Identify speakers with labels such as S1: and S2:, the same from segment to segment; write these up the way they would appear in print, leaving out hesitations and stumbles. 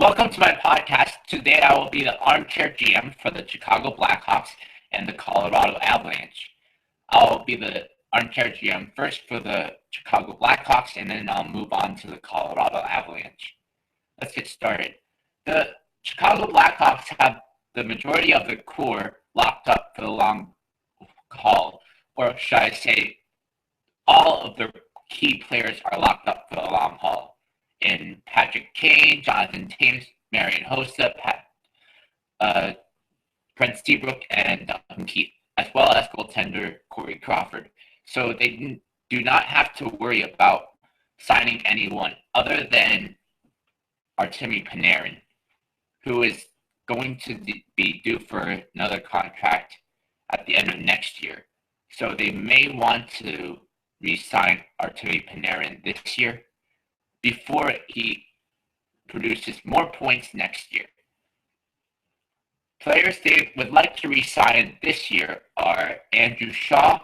S1: Welcome to my podcast. Today I will be the Armchair GM for the Chicago Blackhawks and the Colorado Avalanche. I'll be the Armchair GM first for the Chicago Blackhawks, and then I'll move on to the Colorado Avalanche. Let's get started. The Chicago Blackhawks have the majority of the core locked up for the long haul, or should I say, all of their key players are locked up for the long haul. In Patrick Kane, Jonathan Toews, Marian Hossa, Brent Seabrook, and Duncan Keith, as well as goaltender Corey Crawford. So they do not have to worry about signing anyone other than Artemi Panarin, who is going to be due for another contract at the end of next year. So they may want to re-sign Artemi Panarin this year before he produces more points next year. Players they would like to re-sign this year are Andrew Shaw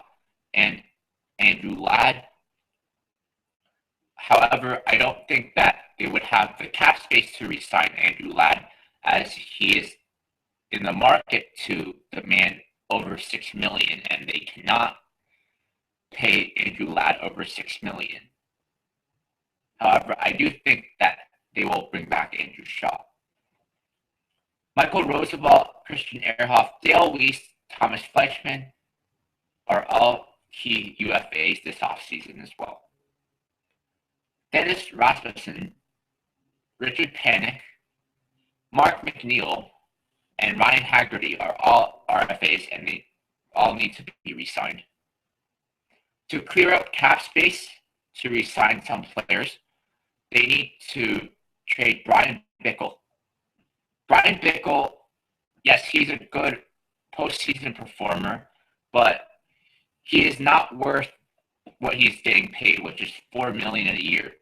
S1: and Andrew Ladd. However, I don't think that they would have the cap space to re-sign Andrew Ladd, as he is in the market to demand over $6 million, and they cannot pay Andrew Ladd over $6 million. However, I do think that they will bring back Andrew Shaw. Michael Roosevelt, Christian Ehrhoff, Dale Weise, Thomas Fleischmann are all key UFAs this offseason as well. Dennis Rasmussen, Richard Panik, Mark McNeil, and Ryan Haggerty are all RFAs, and they all need to be re-signed. To clear up cap space to re-sign some players, they need to trade Brian Bickle. Brian Bickle, yes, he's a good postseason performer, but he is not worth what he's getting paid, which is $4 million a year.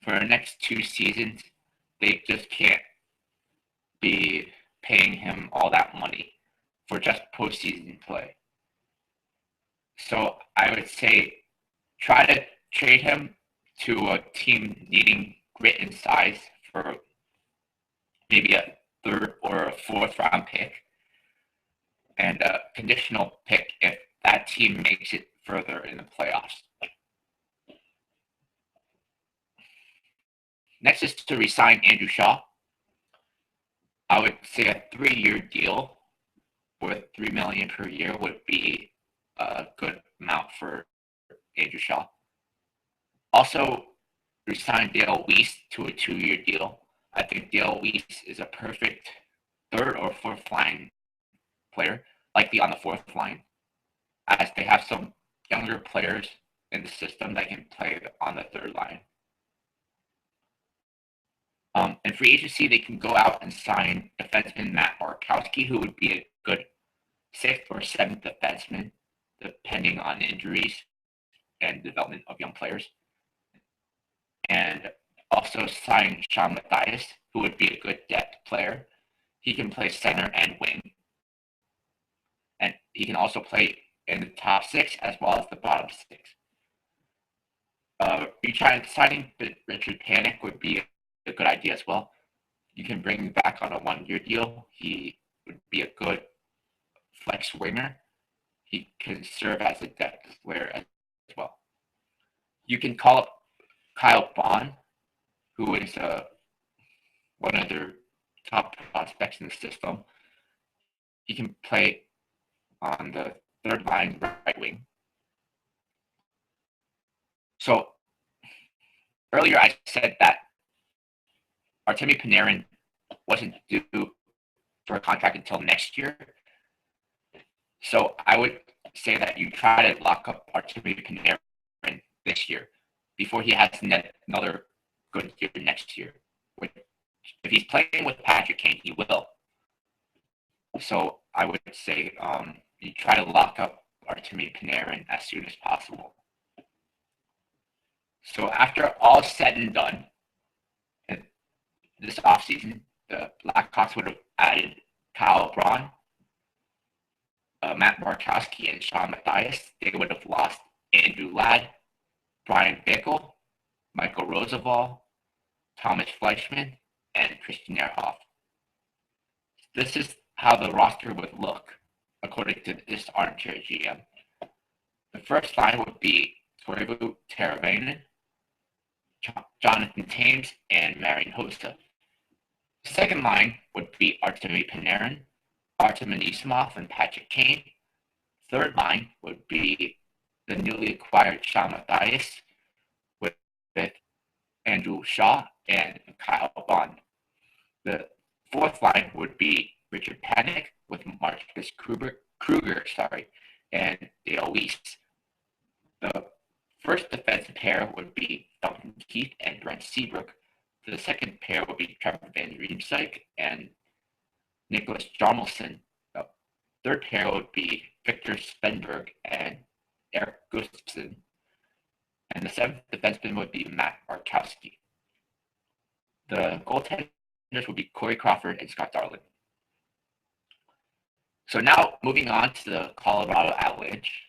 S1: For the next 2 seasons, they just can't be paying him all that money for just postseason play. So I would say try to trade him to a team needing grit and size for maybe a 3rd or a 4th round pick, and a conditional pick if that team makes it further in the playoffs. Next is to re-sign Andrew Shaw. I would say a 3-year deal worth $3 million per year would be a good amount for Andrew Shaw. Also, re-sign Dale Weise to a 2-year deal. I think Dale Weise is a perfect 3rd or 4th line player, likely on the 4th line, as they have some younger players in the system that can play on the 3rd line. In free agency, they can go out and sign defenseman Matt Barkowski, who would be a good 6th or 7th defenseman, depending on injuries and development of young players. And also sign Shawn, who would be a good depth player. He can play center and wing. And he can also play in the top 6 as well as the bottom 6. Signing Richard Panik would be a good idea as well. You can bring him back on a 1-year deal. He would be a good flex winger. He can serve as a depth player as well. You can call up Kyle Baun, who is one of their top prospects in the system. He can play on the 3rd line right wing. So earlier I said that Artemi Panarin wasn't due for a contract until next year. So I would say that you try to lock up Artemi Panarin this year before he has another good year next year. If he's playing with Patrick Kane, he will. So I would say you try to lock up Artemi Panarin as soon as possible. So after all said and done, this offseason, the Blackhawks would have added Kyle Braun, Matt Barkowski, and Shawn Matthias. They would have lost Andrew Ladd, Brian Bickle, Michael Roosevelt, Thomas Fleischmann, and Christian Nerhoff. This is how the roster would look, according to this Armchair GM. The first line would be Teuvo, Teravainen, Jonathan Toews, and Marian Hossa. The second line would be Artemi Panarin, Anisimov, and Patrick Kane. Third line would be the newly acquired Shawn with Andrew Shaw and Kyle Baun. The fourth line would be Richard Panik with Marcus Kruger, and Dale Weise. The first defensive pair would be Duncan Keith and Brent Seabrook. The second pair would be Trevor Van Reimsdyk and Niklas Jarmelson. The third pair would be Victor Svedberg and Erik Gustafsson. And the seventh defenseman would be Matt Markowski. The goaltenders would be Corey Crawford and Scott Darling. So now moving on to the Colorado Avalanche.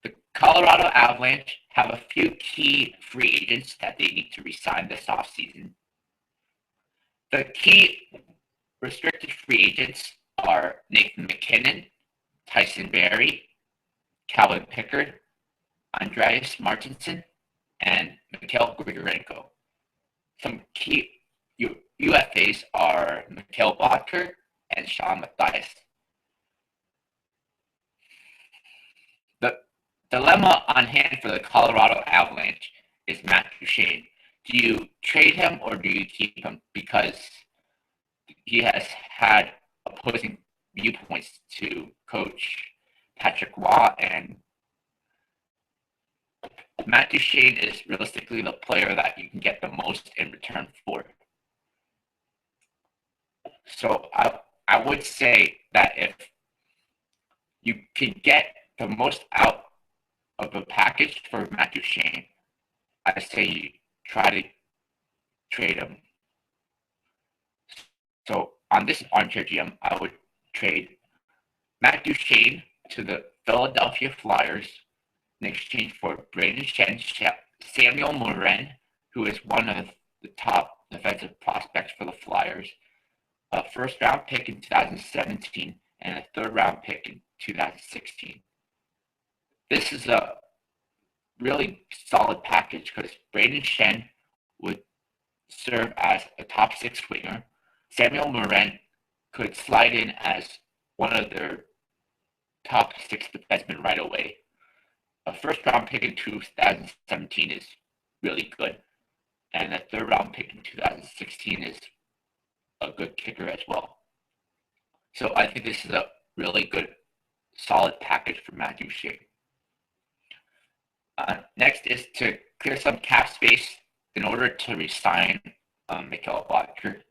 S1: The Colorado Avalanche have a few key free agents that they need to re-sign this offseason. The key restricted free agents are Nathan MacKinnon, Tyson Barrie, Calvin Pickard, Andreas Martinson, and Mikhail Grigorenko. Some key UFAs are Mikhail Boedker and Shawn Matthias. The dilemma on hand for the Colorado Avalanche is Matt Duchene. Do you trade him or do you keep him? Because he has had opposing viewpoints to coach Patrick Roy, and Matt Duchene is realistically the player that you can get the most in return for. So I would say that if you can get the most out of a package for Matt Duchene, I say you try to trade him. So on this Armchair GM, I would trade Matt Duchene to the Philadelphia Flyers in exchange for Brayden Schenn, Samuel Morin, who is one of the top defensive prospects for the Flyers, a first-round pick in 2017, and a third-round pick in 2016. This is a really solid package because Brayden Schenn would serve as a top six winger. Samuel Morin could slide in as one of their top six defensemen right away. A first-round pick in 2017 is really good, and a third-round pick in 2016 is a good kicker as well. So I think this is a really good, solid package for Matt Duchene. Next is to clear some cap space in order to re-sign Mikhail Boedker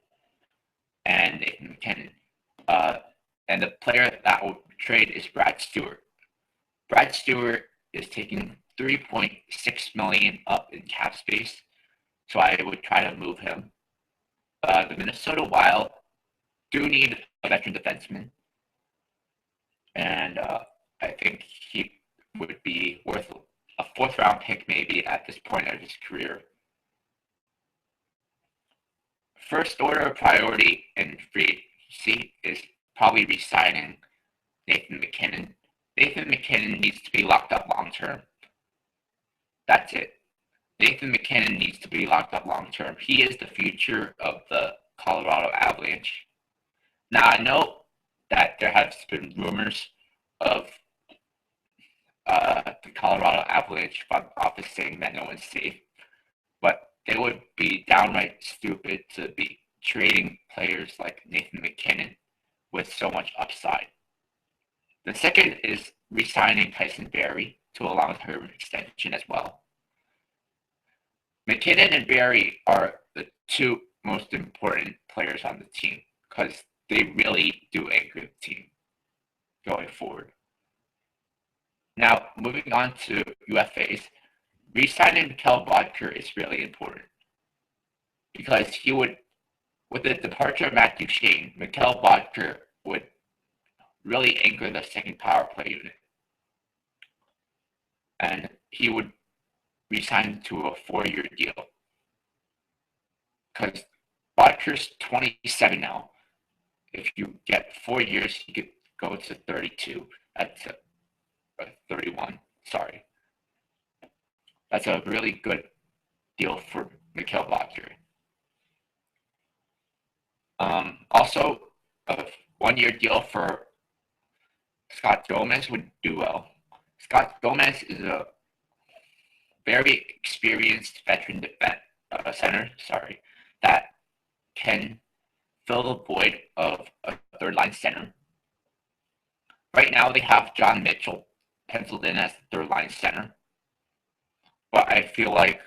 S1: and Nathan MacKinnon. And the player that will trade is Brad Stewart. Brad Stewart is taking $3.6 million up in cap space, so I would try to move him. The Minnesota Wild do need a veteran defenseman, and I think he would be worth a fourth-round pick maybe at this point of his career. First order priority in free agency is probably re-signing Nathan MacKinnon. Nathan MacKinnon needs to be locked up long-term. That's it. Nathan MacKinnon needs to be locked up long-term. He is the future of the Colorado Avalanche. Now, I know that there has been rumors of the Colorado Avalanche front office saying that no one's safe, but they would be downright stupid to be trading players like Nathan MacKinnon with so much upside. The second is re-signing Tyson Barrie to a long-term extension as well. MacKinnon and Barrie are the two most important players on the team because they really do anchor the team going forward. Now, moving on to UFAs, re-signing Mikhail Boedker is really important because he would, with the departure of Matt Duchene, Mikhail Boedker would really anchor the second power play unit. And he would re-sign to a 4-year deal because Boedker's 27 now. If you get 4 years, he could go to 32. That's 31. Sorry. That's a really good deal for Mikhail Boedker. Also, a 1-year deal for Scott Gomez would do well. Scott Gomez is a very experienced veteran center, that can fill the void of a third-line center. Right now, they have John Mitchell penciled in as the third-line center, but I feel like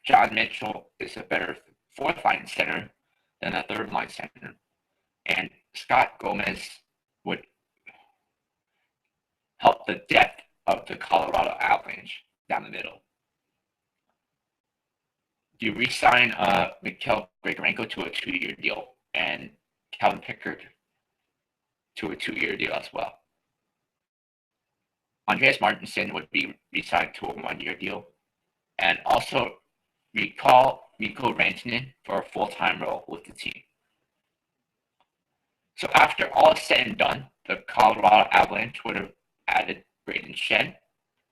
S1: John Mitchell is a better fourth-line center than a third-line center, and Scott Gomez would help the depth of the Colorado Avalanche down the middle. You re-sign Mikhail-Grigorenko to a 2-year deal, and Calvin Pickard to a 2-year deal as well. Andreas Martinson would be re-signed to a 1-year deal, and also recall Mikko Rantanen for a full-time role with the team. So after all is said and done, the Colorado Avalanche would have added Brayden Schenn,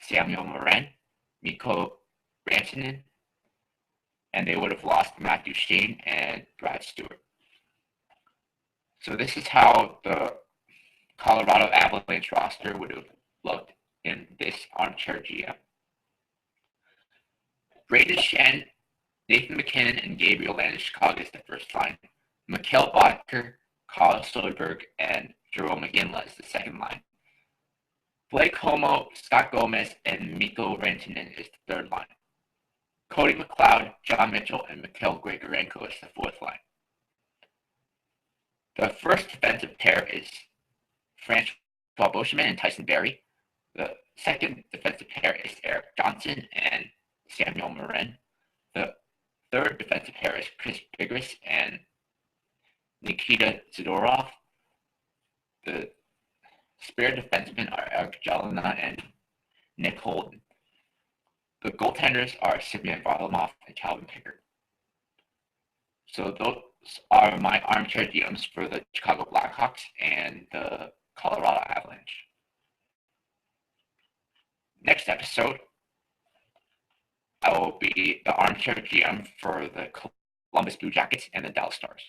S1: Samuel Morin, Mikko Rantanen, and they would have lost Matthew Shane and Brad Stewart. So this is how the Colorado Avalanche roster would have looked in this Armchair GM. Brayden Schenn, Nathan MacKinnon, and Gabriel Landeskog is the first line. Mikhail Boedker, Carl Soderberg, and Jarome Iginla is the second line. Blake Comeau, Scott Gomez, and Mikko Rantanen is the third line. Cody McLeod, John Mitchell, and Mikhail Grigorenko is the fourth line. The first defensive pair is Francois Beauchemin and Tyson Barrie. The second defensive pair is Erik Johnson and Samuel Morin. The third defensive pair is Chris Bigras and Nikita Zadorov. The spare defensemen are Eric Jelena and Nick Holden. The goaltenders are Simeon Varlamov and Calvin Pickard. So those are my armchair GMs for the Chicago Blackhawks and the Colorado Avalanche. Next episode, I will be the armchair GM for the Columbus Blue Jackets and the Dallas Stars.